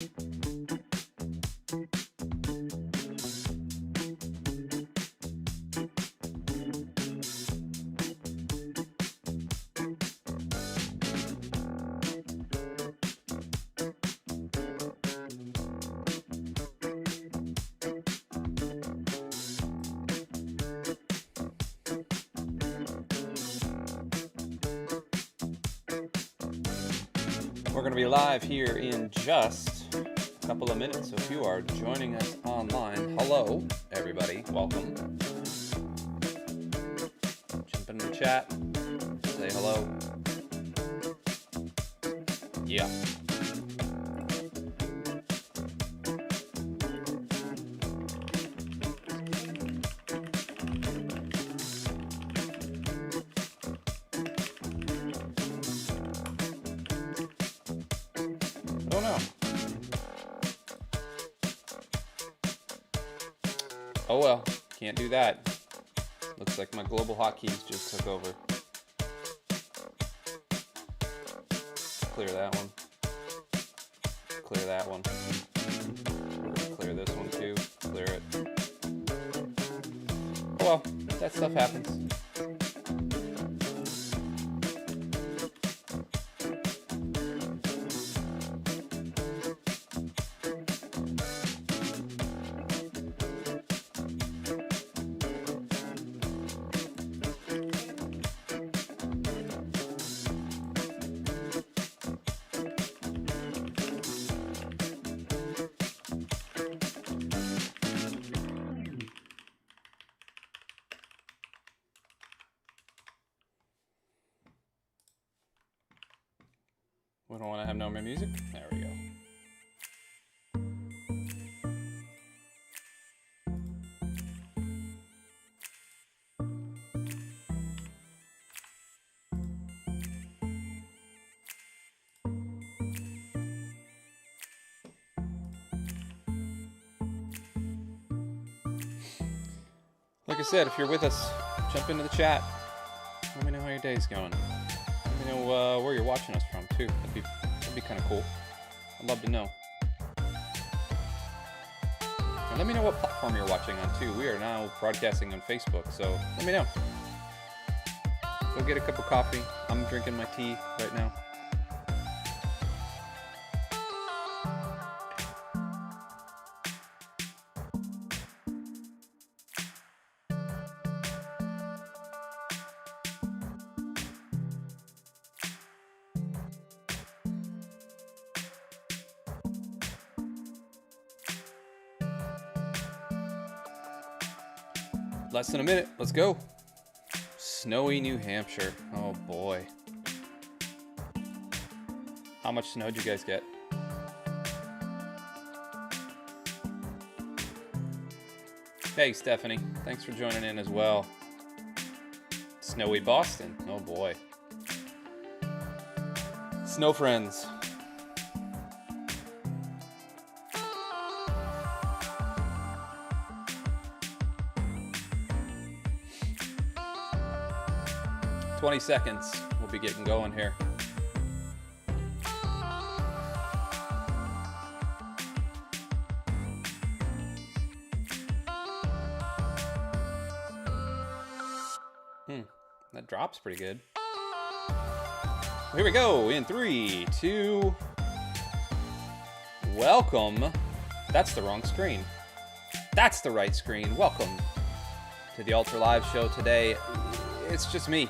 We're going to be live here in just a couple of minutes. So if you are joining us online, hello, everybody. Welcome. Jump into the chat. Say hello. Yeah. Oh well, can't do that. Looks like my global hotkeys just took over. Clear that one. Clear that one. We're gonna clear this one too. Clear it. Oh well, that stuff happens. We don't want to have no more music. There we go. Like I said, if you're with us, jump into the chat. Let me know how your day's going. Let me know where you're watching us from too. That'd be kind of cool. I'd love to know. And let me know what platform you're watching on too. We are now broadcasting on Facebook, so let me know. Go get a cup of coffee. I'm drinking my tea right now. Less than a minute. Let's go. Snowy New Hampshire. Oh boy. How much snow did you guys get? Hey, Stephanie. Thanks for joining in as well. Snowy Boston. Oh boy. Snow friends. "20 seconds. We'll be getting going here. That drops pretty good. Here we go in 3, 2. Welcome. That's the wrong screen. That's the right screen. Welcome to the Ultra Live show today. It's just me.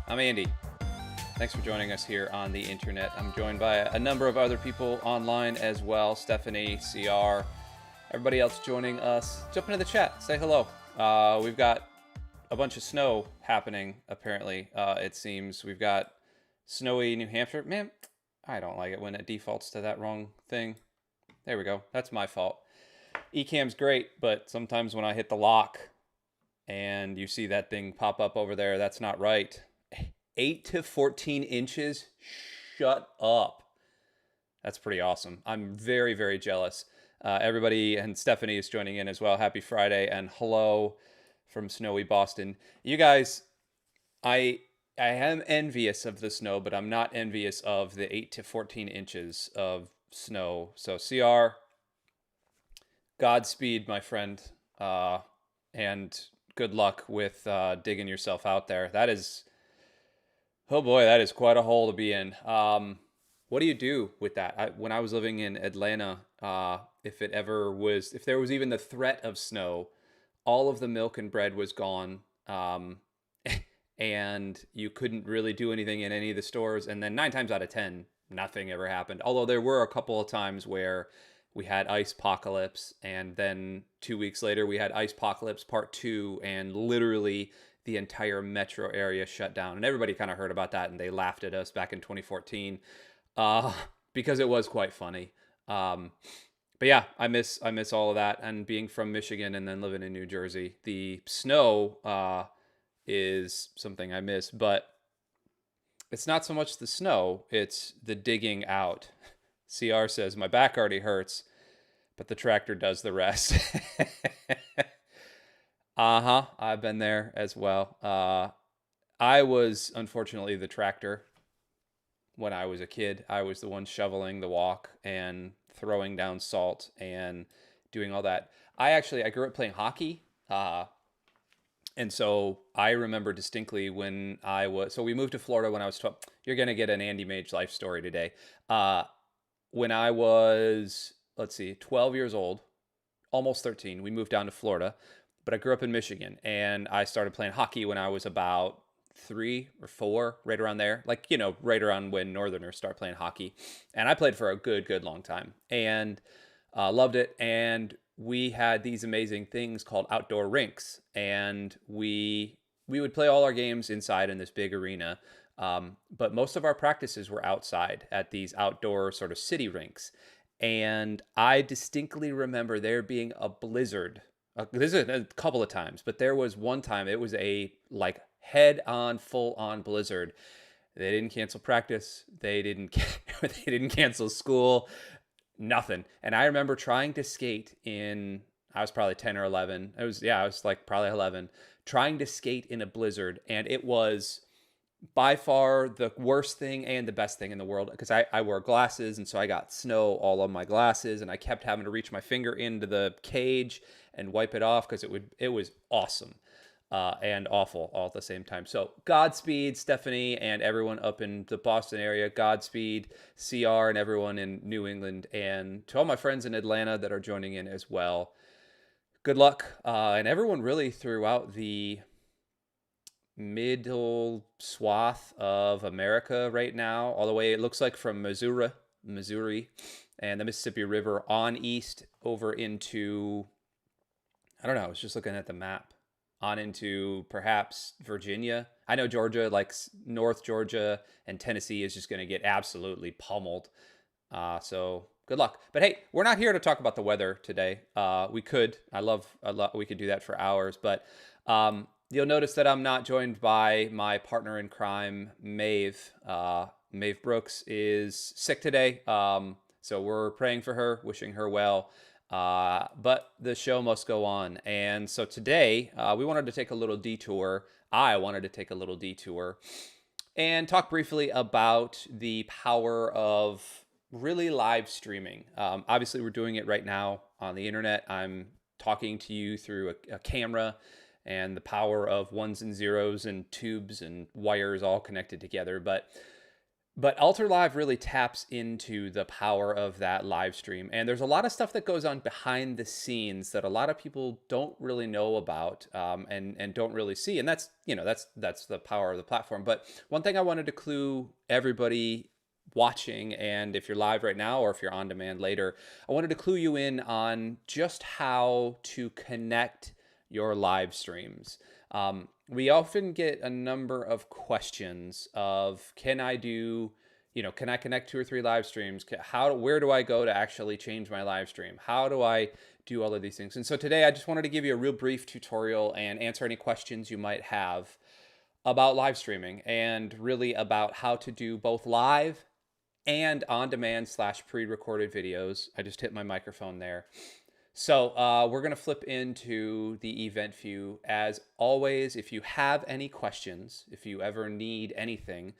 I'm Andy. Thanks for joining us here on the internet. I'm joined by a number of other people online as well. Stephanie, CR, everybody else joining us. Jump into the chat. Say hello. We've got a bunch of snow happening, apparently. It seems we've got snowy New Hampshire. Man, I don't like it when it defaults to that wrong thing. There we go. That's my fault. Ecamm's great, but sometimes when I hit the lock and you see that thing pop up over there, that's not right. 8 to 14 inches? Shut up. That's pretty awesome. I'm very, very jealous. Everybody, and Stephanie is joining in as well. Happy Friday, and hello from snowy Boston. You guys, I am envious of the snow, but I'm not envious of the 8 to 14 inches of snow. So CR, Godspeed, my friend, and good luck with digging yourself out there. That is, oh boy, that is quite a hole to be in. What do you do with that? When I was living in Atlanta, if there was even the threat of snow, all of the milk and bread was gone. And you couldn't really do anything in any of the stores. And then 9 times out of 10, nothing ever happened. Although there were a couple of times where we had Ice Apocalypse, and then 2 weeks later we had Ice Apocalypse Part 2, and literally the entire metro area shut down. And everybody kind of heard about that, and they laughed at us back in 2014 uh, because it was quite funny. But yeah, I miss all of that. And being from Michigan and then living in New Jersey, the snow is something I miss. But it's not so much the snow, it's the digging out. CR says, my back already hurts, but the tractor does the rest. Uh-huh. I've been there as well. I was unfortunately the tractor when I was a kid. I was the one shoveling the walk and throwing down salt and doing all that. I grew up playing hockey. And so I remember distinctly so we moved to Florida when I was 12. You're going to get an Andy Mage life story today. When I was, 12 years old, almost 13, we moved down to Florida, but I grew up in Michigan, and I started playing hockey when I was about 3 or 4, right around there, right around when Northerners start playing hockey. And I played for a good long time, and loved it. And we had these amazing things called outdoor rinks, and we would play all our games inside in this big arena. But most of our practices were outside at these outdoor sort of city rinks. And I distinctly remember there being a blizzard. This is a couple of times, but there was one time it was a head on, full on blizzard. They didn't cancel practice. They didn't they didn't cancel school. Nothing. And I remember trying to skate I was probably 10 or 11. I was probably 11, trying to skate in a blizzard. And it was by far the worst thing and the best thing in the world, because I wore glasses, and so I got snow all on my glasses, and I kept having to reach my finger into the cage and wipe it off because it was awesome and awful all at the same time. So Godspeed, Stephanie, and everyone up in the Boston area. Godspeed, CR, and everyone in New England, and to all my friends in Atlanta that are joining in as well. Good luck, and everyone really throughout the middle swath of America right now, all the way, it looks like, from Missouri, and the Mississippi River on east over into, I don't know, I was just looking at the map, on into perhaps Virginia. I know Georgia, like North Georgia and Tennessee, is just going to get absolutely pummeled. So good luck. But hey, we're not here to talk about the weather today. We could. We could do that for hours, but you'll notice that I'm not joined by my partner in crime, Maeve. Maeve Brooks is sick today, so we're praying for her, wishing her well. But the show must go on. And so today, we wanted to take a little detour. I wanted to take a little detour and talk briefly about the power of really live streaming. Obviously, we're doing it right now on the internet. I'm talking to you through a camera, and the power of ones and zeros and tubes and wires all connected together. But Alter Live really taps into the power of that live stream. And there's a lot of stuff that goes on behind the scenes that a lot of people don't really know about, and don't really see. And that's the power of the platform. But one thing I wanted to clue everybody watching, and if you're live right now or if you're on demand later, I wanted to clue you in on just how to connect your live streams. We often get a number of questions of, can I connect 2 or 3 live streams? Where do I go to actually change my live stream? How do I do all of these things? And so today I just wanted to give you a real brief tutorial and answer any questions you might have about live streaming, and really about how to do both live and on-demand / pre-recorded videos. I just hit my microphone there. So we're going to flip into the event view. As always, if you have any questions, if you ever need anything,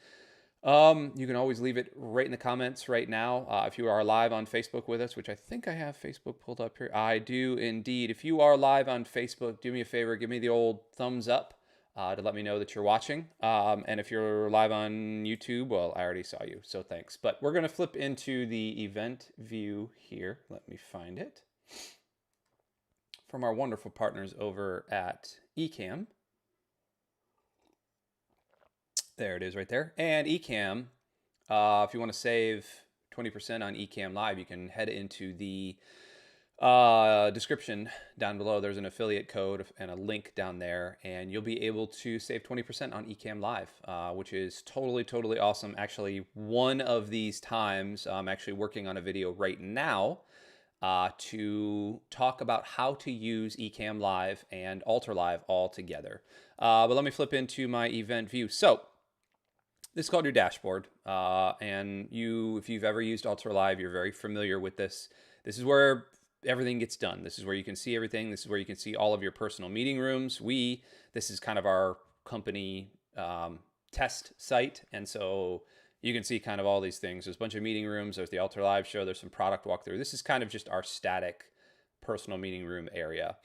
You can always leave it right in the comments right now. If you are live on Facebook with us, which I think I have Facebook pulled up here. I do indeed. If you are live on Facebook, do me a favor, give me the old thumbs up to let me know that you're watching. And if you're live on YouTube, well, I already saw you, so thanks. But we're going to flip into the event view here. Let me find it. From our wonderful partners over at Ecamm. There it is right there. And Ecamm, if you want to save 20% on Ecamm Live, you can head into the description down below. There's an affiliate code and a link down there, and you'll be able to save 20% on Ecamm Live, which is totally, totally awesome. Actually, one of these times, I'm actually working on a video right now to talk about how to use Ecamm Live and Altar Live all together. But let me flip into my event view. So this is called your dashboard, and if you've ever used Altar Live, you're very familiar with this. This is where everything gets done. This is where you can see everything. This is where you can see all of your personal meeting rooms. This is kind of our company test site, and so you can see kind of all these things. There's a bunch of meeting rooms. There's the Altar Live show. There's some product walkthrough. This is kind of just our static personal meeting room area.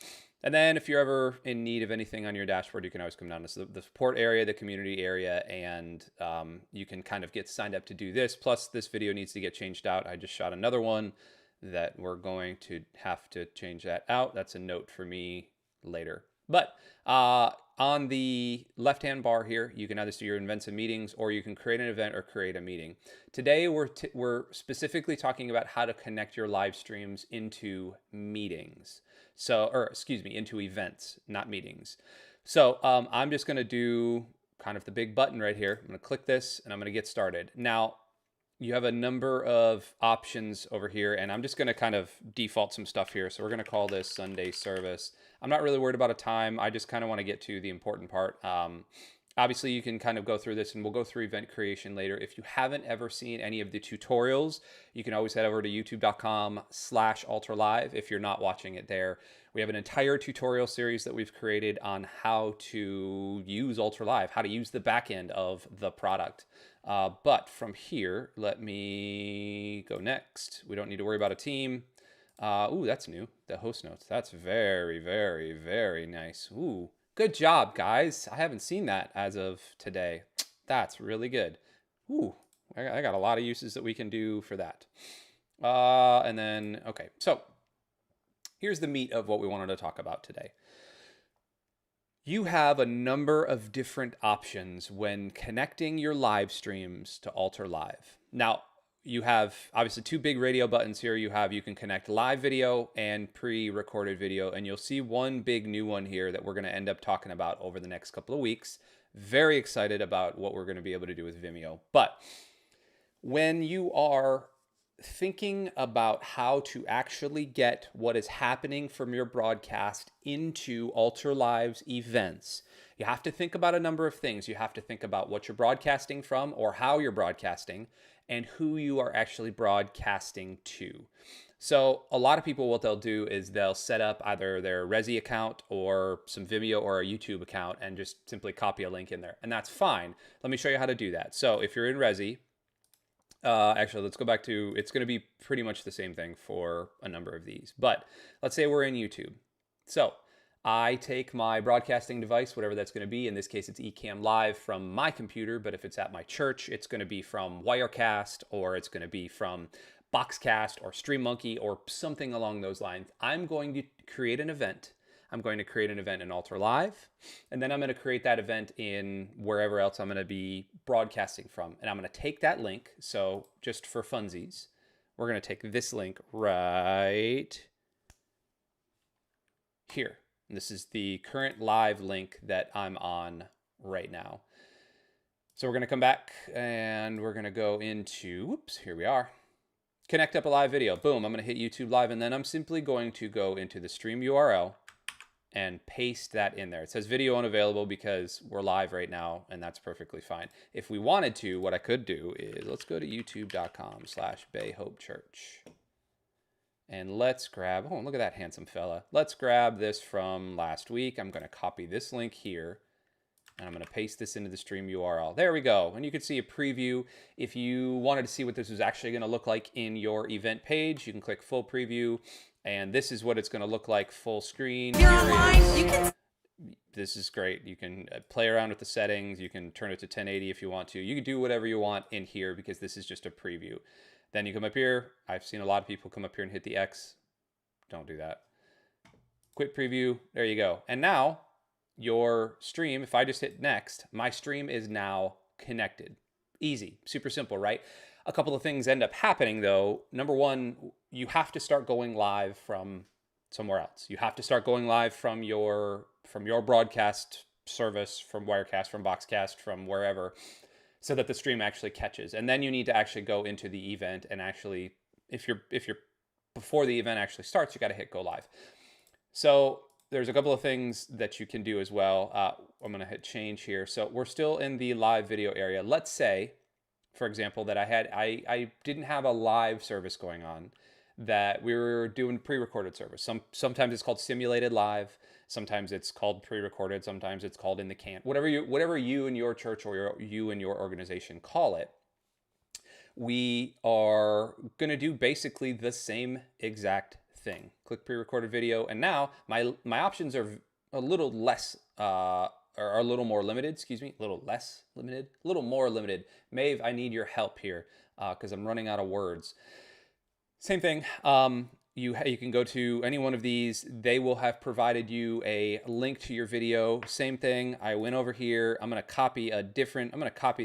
And then if you're ever in need of anything on your dashboard, you can always come down to the support area, the community area, and you can kind of get signed up to do this. Plus, this video needs to get changed out. I just shot another one that we're going to have to change that out. That's a note for me later. But on the left-hand bar here, you can either see your events and meetings, or you can create an event or create a meeting. Today, we're specifically talking about how to connect your live streams into meetings. Into events, not meetings. So I'm just going to do kind of the big button right here. I'm going to click this, and I'm going to get started. Now, you have a number of options over here, and I'm just going to kind of default some stuff here. So we're going to call this Sunday service. I'm not really worried about a time. I just kind of want to get to the important part. Obviously, you can kind of go through this, and we'll go through event creation later. If you haven't ever seen any of the tutorials, you can always head over to youtube.com/altarlive if you're not watching it there. We have an entire tutorial series that we've created on how to use Altar Live, how to use the back end of the product. But from here, let me go next. We don't need to worry about a team. Ooh, that's new. The host notes. That's very, very, very nice. Ooh. Good job, guys. I haven't seen that as of today. That's really good. Ooh, I got a lot of uses that we can do for that. And then, okay, so here's the meat of what we wanted to talk about today. You have a number of different options when connecting your live streams to Altar Live. Now, you have obviously two big radio buttons here. You can connect live video and pre-recorded video, and you'll see one big new one here that we're going to end up talking about over the next couple of weeks. Very excited about what we're going to be able to do with Vimeo. But when you are thinking about how to actually get what is happening from your broadcast into Altar Live's events, you have to think about a number of things. You have to think about what you're broadcasting from, or how you're broadcasting, and who you are actually broadcasting to. So a lot of people, what they'll do is they'll set up either their Resi account or some Vimeo or a YouTube account and just simply copy a link in there. And that's fine. Let me show you how to do that. So if you're in Resi, actually, let's go back to, it's going to be pretty much the same thing for a number of these. But let's say we're in YouTube. So I take my broadcasting device, whatever that's going to be. In this case, it's Ecamm Live from my computer, but if it's at my church, it's going to be from Wirecast, or it's going to be from Boxcast or StreamMonkey or something along those lines. I'm going to create an event. I'm going to create an event in Altar Live, and then I'm going to create that event in wherever else I'm going to be broadcasting from. And I'm going to take that link. So just for funsies, we're going to take this link right here. And this is the current live link that I'm on right now. So we're going to come back and we're going to go into, whoops, here we are. Connect up a live video. Boom, I'm going to hit YouTube Live, and then I'm simply going to go into the stream URL and paste that in there. It says video unavailable because we're live right now, and that's perfectly fine. If we wanted to, what I could do is, let's go to youtube.com/BayHopeChurch. And let's grab, oh, look at that handsome fella. Let's grab this from last week. I'm going to copy this link here, And I'm going to paste this into the stream URL. There we go. And you can see a preview. If you wanted to see what this is actually going to look like in your event page, you can click full preview. And this is what it's going to look like full screen. If you're online, you can... This is great. You can play around with the settings. You can turn it to 1080 if you want to. You can do whatever you want in here because this is just a preview. Then you come up here. I've seen a lot of people come up here and hit the X. Don't do that. Quit preview. There you go. And now your stream, if I just hit next, my stream is now connected. Easy, super simple, right? A couple of things end up happening though. Number one, you have to start going live from somewhere else. You have to start going live from your broadcast service, from Wirecast, from Boxcast, from wherever, so that the stream actually catches. And then you need to actually go into the event and actually, if you're before the event actually starts, you got to hit go live. So there's a couple of things that you can do as well. I'm going to hit change here. So we're still in the live video area. Let's say, for example, that I didn't have a live service going on, that we were doing pre-recorded service. Sometimes it's called simulated live. Sometimes it's called pre-recorded. Sometimes it's called in the can. Whatever you and your church or you and your organization call it. We are going to do basically the same exact thing. Click pre-recorded video, and now my options are a little less are a little more limited. Excuse me, a little less limited, a little more limited. Maeve, I need your help here because I'm running out of words. Same thing. You can go to any one of these. They will have provided you a link to your video. Same thing. I went over here. I'm going to copy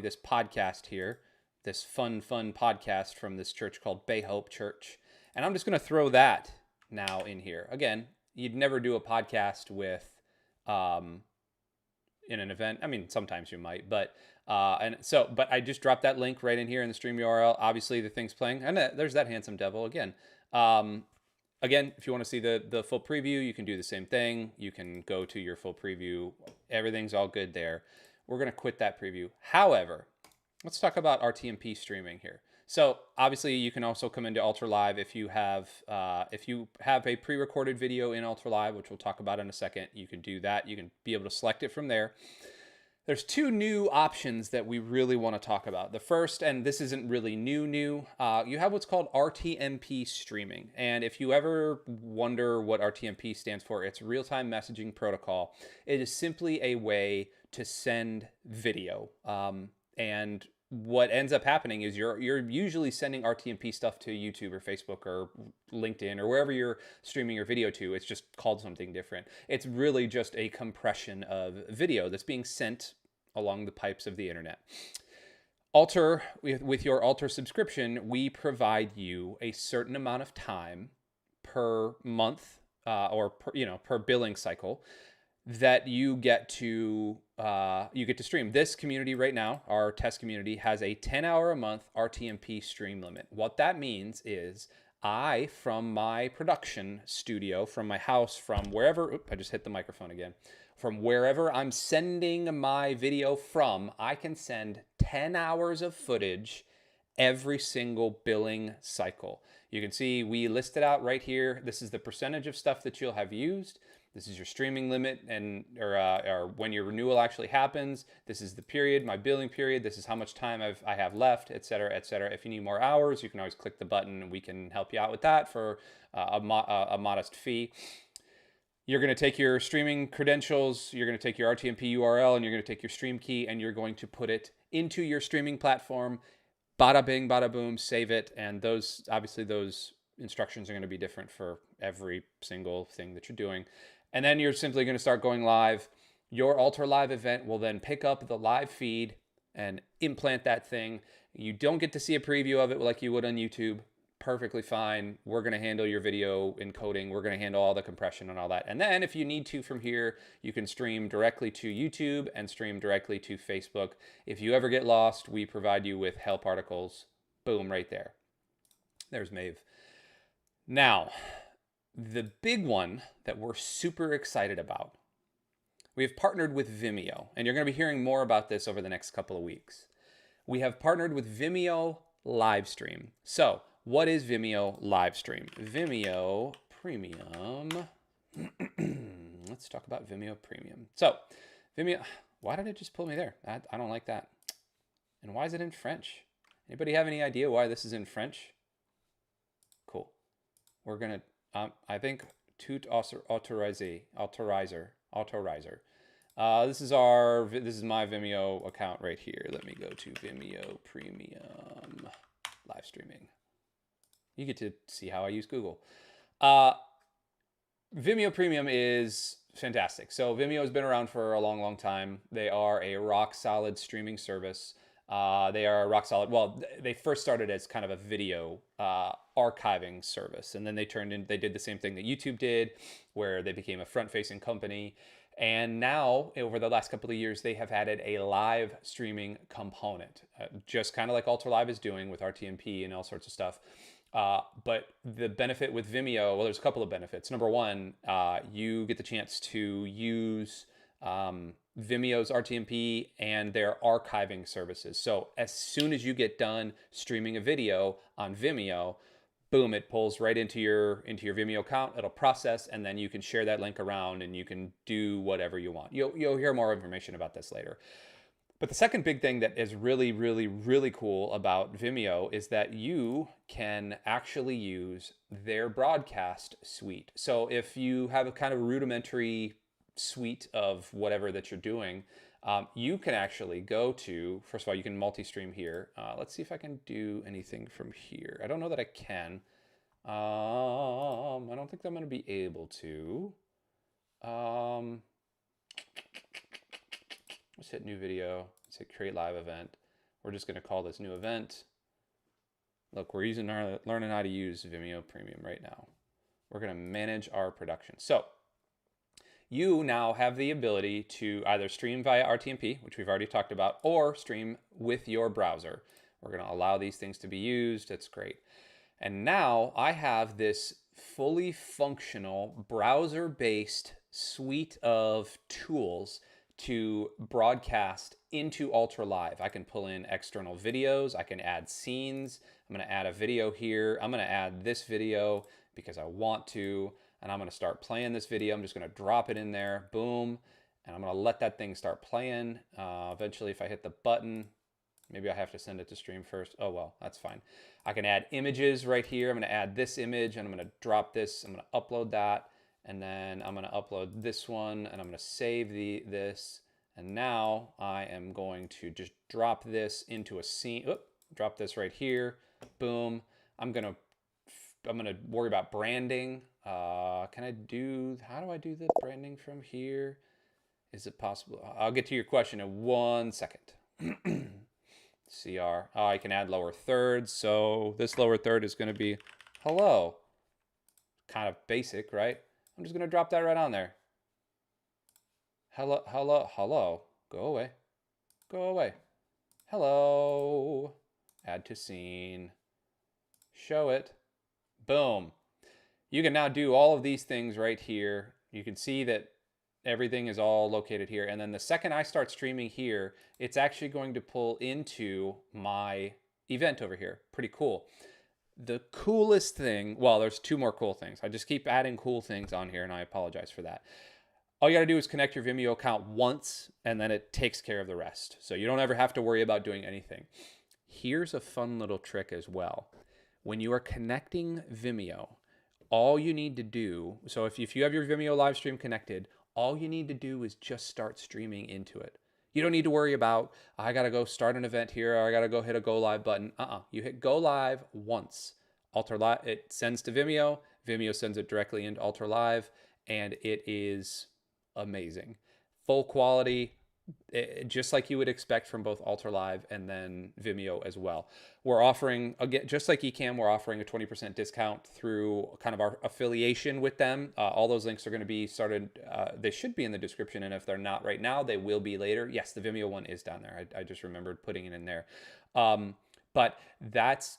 this podcast here, this fun podcast from this church called Bay Hope Church. And I'm just going to throw that now in here. Again, you'd never do a podcast with, in an event. I mean, sometimes you might, but I just dropped that link right in here in the stream URL. Obviously the thing's playing, and there's that handsome devil again. Again, if you want to see the full preview, you can do the same thing. You can go to your full preview. Everything's all good there. We're going to quit that preview. However, let's talk about RTMP streaming here. So obviously you can also come into UltraLive if you have a pre-recorded video in UltraLive, which we'll talk about in a second. You can do that. You can be able to select it from there. There's two new options that we really want to talk about. The first, and this isn't really new, you have what's called RTMP streaming. And if you ever wonder what RTMP stands for, it's Real-Time Messaging Protocol. It is simply a way to send video. And what ends up happening is you're usually sending RTMP stuff to YouTube or Facebook or LinkedIn or wherever you're streaming your video to. It's just called something different. It's really just a compression of video that's being sent along the pipes of the internet. Alter, with your Alter subscription, we provide you a certain amount of time per month or per billing cycle that you get to stream. This community right now, our test community, has a 10-hour a month RTMP stream limit. What that means is I, from my production studio, from my house, from wherever, I just hit the microphone again, from wherever I'm sending my video from, I can send 10 hours of footage every single billing cycle. You can see we listed out right here. This is the percentage of stuff that you'll have used. This is your streaming limit or when your renewal actually happens. This is the period, my billing period. This is how much time I have left, et cetera, et cetera. If you need more hours, you can always click the button and we can help you out with that for a modest fee. You're going to take your streaming credentials, you're going to take your RTMP URL, and you're going to take your stream key, and you're going to put it into your streaming platform. Bada bing, bada boom, save it. And those instructions are going to be different for every single thing that you're doing. And then you're simply going to start going live. Your UltraLive event will then pick up the live feed and implant that thing. You don't get to see a preview of it like you would on YouTube. Perfectly fine. We're going to handle your video encoding. We're going to handle all the compression and all that. And then if you need to from here, you can stream directly to YouTube and stream directly to Facebook. If you ever get lost, we provide you with help articles. Boom, right there. There's Maeve. Now, the big one that we're super excited about, we have partnered with Vimeo, and you're going to be hearing more about this over the next couple of weeks. We have partnered with Vimeo Livestream. So, what is Vimeo Livestream? Vimeo Premium. Let's talk about Vimeo Premium. So, Vimeo, Why did it just pull me there? I don't like that. And why is it in French? Anybody have any idea why this is in French? Cool. We're gonna, I think, autorizer. This is my Vimeo account right here. Let me go to Vimeo Premium live streaming. You get to see how I use Google. Vimeo Premium is fantastic. So Vimeo has been around for a long, long time. They are a rock solid streaming service. They are rock solid. Well, they first started as kind of a video archiving service, and then they did the same thing that YouTube did, where they became a front-facing company. And now, over the last couple of years, they have added a live streaming component, just kind of like UltraLive is doing with RTMP and all sorts of stuff. But the benefit with Vimeo, well, there's a couple of benefits. Number one, you get the chance to use Vimeo's RTMP and their archiving services. So as soon as you get done streaming a video on Vimeo, boom, it pulls right into your Vimeo account. It'll process, and then you can share that link around, and you can do whatever you want. You'll hear more information about this later. But the second big thing that is really, really, really cool about Vimeo is that you can actually use their broadcast suite. So if you have a kind of rudimentary suite of whatever that you're doing, you can actually go to, first of all, you can multi-stream here. Let's see if I can do anything from here. I don't know that I can. I don't think I'm going to be able to. Let's hit new video. Let's hit create live event. We're just going to call this new event. Look, we're learning how to use Vimeo Premium right now. We're going to manage our production. So you now have the ability to either stream via RTMP, which we've already talked about, or stream with your browser. We're going to allow these things to be used. It's great. And now I have this fully functional browser-based suite of tools to broadcast into UltraLive. I can pull in external videos. I can add scenes. I'm going to add a video here. I'm going to add this video because I want to, and I'm going to start playing this video. I'm just going to drop it in there. Boom. And I'm going to let that thing start playing. Eventually, if I hit the button, maybe I have to send it to stream first. Oh, well, that's fine. I can add images right here. I'm going to add this image, and I'm going to drop this. I'm going to upload that. And then I'm going to upload this one, and I'm going to save this. And now I am going to just drop this into a scene. Oop, drop this right here. Boom. I'm going to worry about branding. How do I do the branding from here? Is it possible? I'll get to your question in 1 second. CR. I can add lower thirds. So this lower third is going to be hello. Kind of basic, right? I'm just going to drop that right on there. Hello, hello, hello. Go away. Go away. Hello. Add to scene. Show it. Boom. You can now do all of these things right here. You can see that everything is all located here. And then the second I start streaming here, it's actually going to pull into my event over here. Pretty cool. The coolest thing, well, there's two more cool things. I just keep adding cool things on here, and I apologize for that. All you got to do is connect your Vimeo account once, and then it takes care of the rest. So you don't ever have to worry about doing anything. Here's a fun little trick as well. When you are connecting Vimeo, all you need to do, so if you have your Vimeo live stream connected, all you need to do is just start streaming into it. You don't need to worry about, I got to go start an event here, or I got to go hit a go live button. You hit go live once. UltraLive, it sends to Vimeo. Vimeo sends it directly into UltraLive, and it is amazing. Full quality, just like you would expect from both UltraLive and then Vimeo as well. We're offering, again, just like Ecamm, we're offering a 20% discount through kind of our affiliation with them. All those links are going to be started. They should be in the description, and if they're not right now, they will be later. Yes, the Vimeo one is down there. I just remembered putting it in there. But that's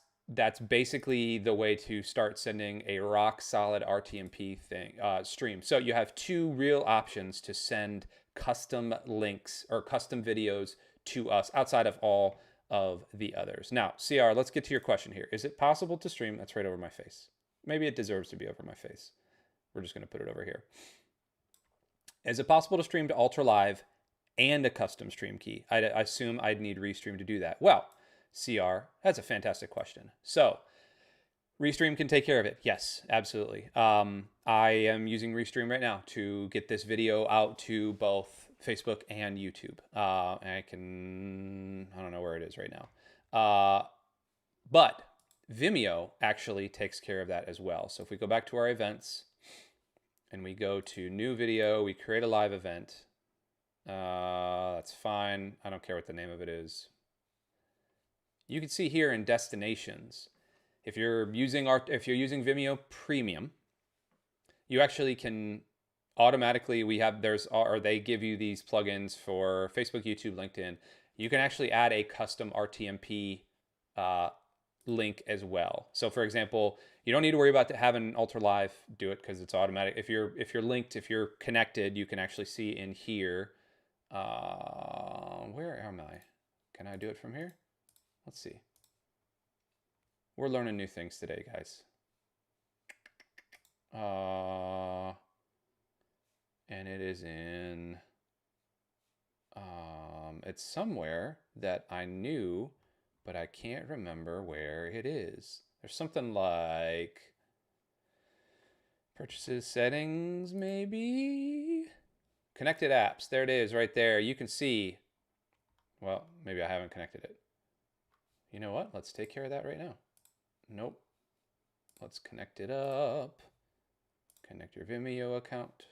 basically the way to start sending a rock solid RTMP stream. So you have two real options to send custom links or custom videos to us outside of all of the others. Now, CR, let's get to your question here. Is it possible to stream? That's right over my face. Maybe it deserves to be over my face. We're just going to put it over here. Is it possible to stream to UltraLive and a custom stream key. I assume I'd need Restream to do that. Well, CR, that's a fantastic question. So Restream can take care of it. Yes, absolutely. I am using Restream right now to get this video out to both Facebook and YouTube. I don't know where it is right now. But Vimeo actually takes care of that as well. So if we go back to our events and we go to new video, we create a live event. That's fine. I don't care what the name of it is. You can see here in destinations, if you're using Vimeo Premium, you actually can automatically, they give you these plugins for Facebook, YouTube, LinkedIn. You can actually add a custom RTMP link as well. So for example, you don't need to worry about having Ultra Live do it because it's automatic. If you're linked, if you're connected, you can actually see in here. Where am I? Can I do it from here? Let's see. We're learning new things today, guys. And it is in, it's somewhere that I knew, but I can't remember where it is. There's something like purchases, settings, maybe? Connected apps. There it is right there. You can see, well, maybe I haven't connected it. You know what? Let's take care of that right now. Nope. Let's connect it up. Connect your Vimeo account.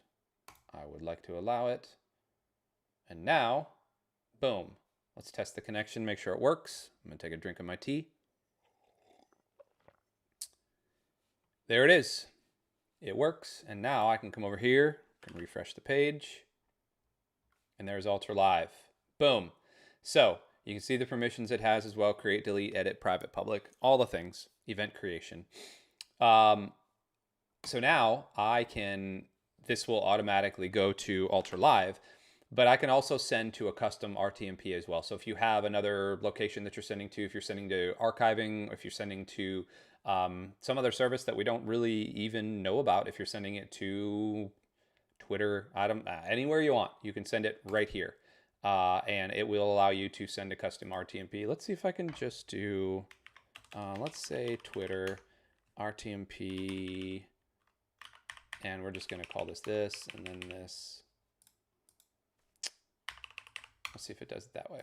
I would like to allow it. And now, boom. Let's test the connection, make sure it works. I'm gonna take a drink of my tea. There it is. It works. And now I can come over here and refresh the page. And there's Ultra Live. Boom. So you can see the permissions it has as well: create, delete, edit, private, public, all the things, event creation. So now this will automatically go to Ultra Live, but I can also send to a custom RTMP as well. So if you have another location that you're sending to, if you're sending to archiving, if you're sending to some other service that we don't really even know about, if you're sending it to Twitter, anywhere you want, you can send it right here. And it will allow you to send a custom RTMP. Let's see if I can just do, let's say Twitter RTMP, and we're just going to call this, and then this. Let's see if it does it that way.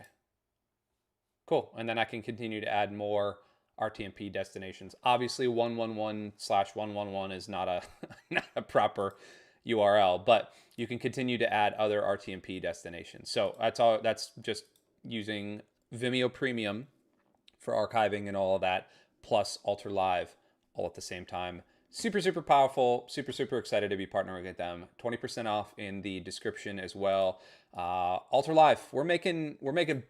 Cool. And then I can continue to add more RTMP destinations. Obviously 111/111 is not a not a proper URL, but you can continue to add other RTMP destinations. So that's just using Vimeo Premium for archiving and all of that, plus Ultra Live all at the same time. Super, super powerful, super, super excited to be partnering with them. 20% off in the description as well. Ultra Live, we're making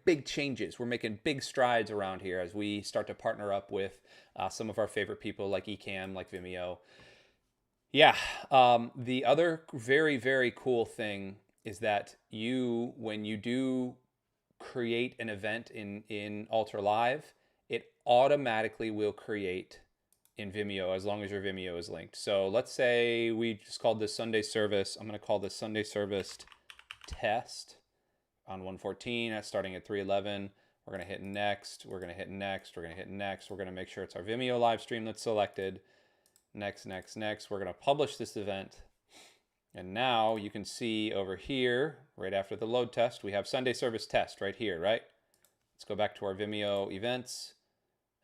big changes. We're making big strides around here as we start to partner up with some of our favorite people like Ecamm, like Vimeo. Yeah, the other very, very cool thing is that when you do create an event in Ultra Live, it automatically will create in Vimeo as long as your Vimeo is linked. So let's say we just called this Sunday Service. I'm going to call this Sunday Service Test on 114. That's starting at 311. We're going to hit next. We're going to hit next. We're going to hit next. We're going to make sure it's our Vimeo live stream that's selected. Next, next, next. We're going to publish this event. And now you can see over here, right after the load test, we have Sunday Service Test right here, right? Let's go back to our Vimeo events.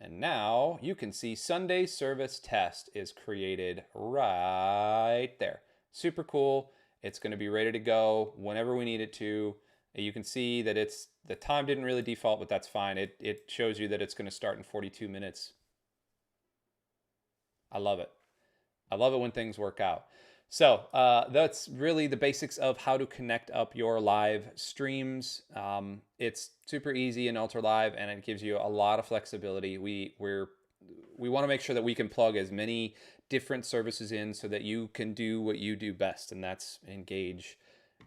And now you can see Sunday Service Test is created right there. Super cool. It's going to be ready to go whenever we need it to. You can see that the time didn't really default, but that's fine. It shows you that it's going to start in 42 minutes. I love it. I love it when things work out. So that's really the basics of how to connect up your live streams. It's super easy in Ultra Live, and it gives you a lot of flexibility. We want to make sure that we can plug as many different services in so that you can do what you do best, and that's engage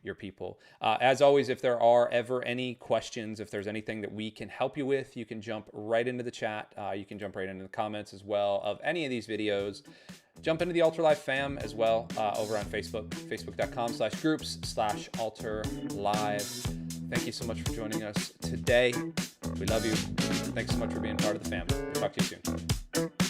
your people. As always, if there are ever any questions, if there's anything that we can help you with, you can jump right into the chat. You can jump right into the comments as well of any of these videos. Jump into the Ultra Live fam as well over on Facebook, facebook.com/groups/Ultra Live. thank you so much for joining us today. We love you. Thanks so much for being part of the family. Talk to you soon.